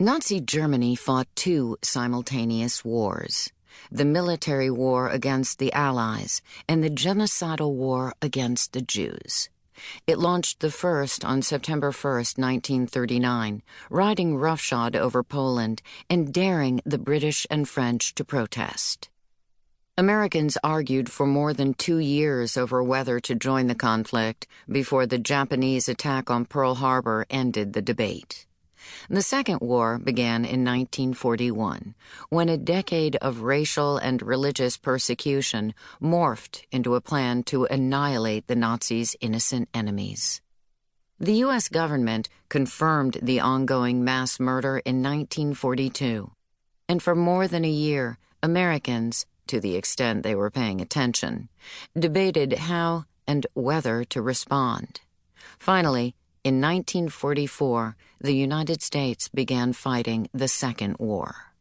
Nazi Germany fought two simultaneous wars: the military war against the Allies and the genocidal war against the Jews. It launched the first on September 1st, 1939, riding roughshod over Poland and daring the British and French to protest. Americans argued for more than 2 years over whether to join the conflict before the Japanese attack on Pearl Harbor ended the debate. The Second War began in 1941, when a decade of racial and religious persecution morphed into a plan to annihilate the Nazis' innocent enemies. The U.S. government confirmed the ongoing mass murder in 1942, and for more than a year, Americans, to the extent they were paying attention, debated how and whether to respond. Finally, in 1944, the United States began fighting the Second War.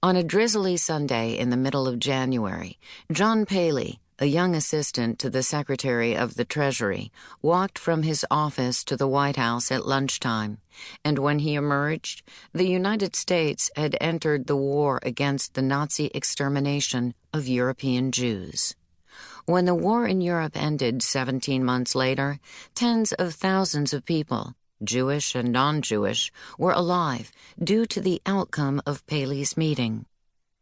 On a drizzly Sunday in the middle of January, John Paley, a young assistant to the Secretary of the Treasury, walked from his office to the White House at lunchtime, and when he emerged, the United States had entered the war against the Nazi extermination of European Jews. When the war in Europe ended 17 months later, tens of thousands of people, Jewish and non-Jewish, were alive due to the outcome of Paley's meeting.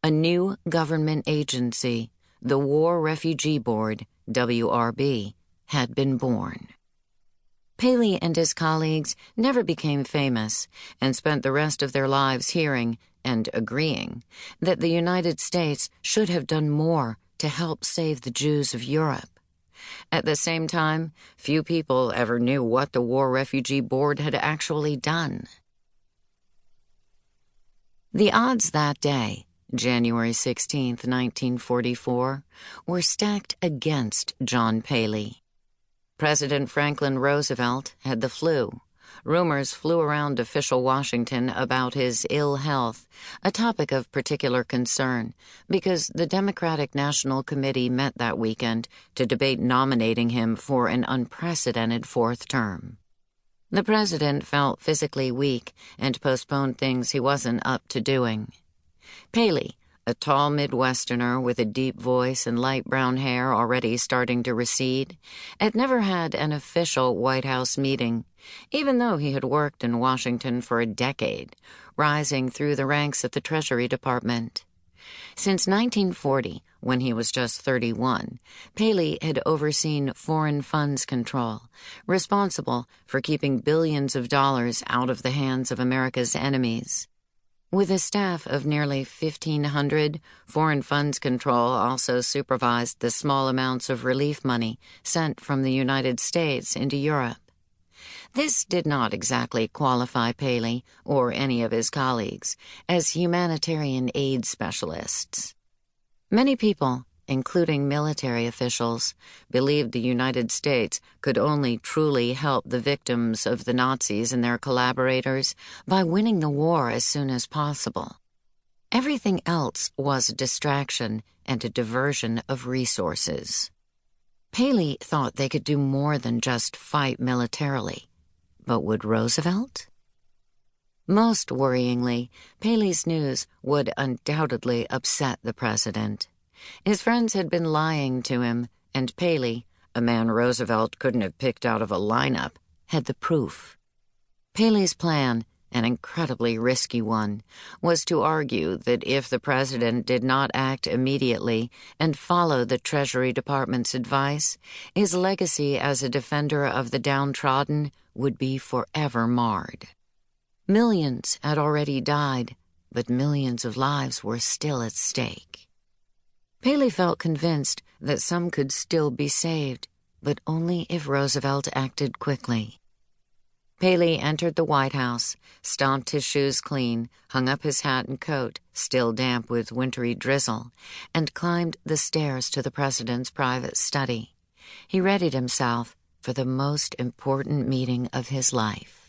A new government agency, the War Refugee Board, WRB, had been born. Paley and his colleagues never became famous and spent the rest of their lives hearing and agreeing that the United States should have done more to help save the Jews of Europe. At the same time, few people ever knew what the War Refugee Board had actually done. The odds that day, January 16, 1944, were stacked against John Paley. President Franklin Roosevelt had the flu. Rumors flew around official Washington about his ill health, a topic of particular concern, because the Democratic National Committee met that weekend to debate nominating him for an unprecedented fourth term. The president felt physically weak and postponed things he wasn't up to doing. Paley, a tall Midwesterner with a deep voice and light brown hair already starting to recede, had never had an official White House meeting, even though he had worked in Washington for a decade, rising through the ranks at the Treasury Department. Since 1940, when he was just 31, Paley had overseen foreign funds control, responsible for keeping billions of dollars out of the hands of America's enemies. With a staff of nearly 1,500, Foreign Funds Control also supervised the small amounts of relief money sent from the United States into Europe. This did not exactly qualify Paley or any of his colleagues as humanitarian aid specialists. Many people, including military officials, believed the United States could only truly help the victims of the Nazis and their collaborators by winning the war as soon as possible. Everything else was a distraction and a diversion of resources. Paley thought they could do more than just fight militarily. But would Roosevelt? Most worryingly, Paley's news would undoubtedly upset the president. His friends had been lying to him, and Paley, a man Roosevelt couldn't have picked out of a lineup, had the proof. Paley's plan, an incredibly risky one, was to argue that if the president did not act immediately and follow the Treasury Department's advice, his legacy as a defender of the downtrodden would be forever marred. Millions had already died, but millions of lives were still at stake. Paley felt convinced that some could still be saved, but only if Roosevelt acted quickly. Paley entered the White House, stomped his shoes clean, hung up his hat and coat, still damp with wintry drizzle, and climbed the stairs to the president's private study. He readied himself for the most important meeting of his life.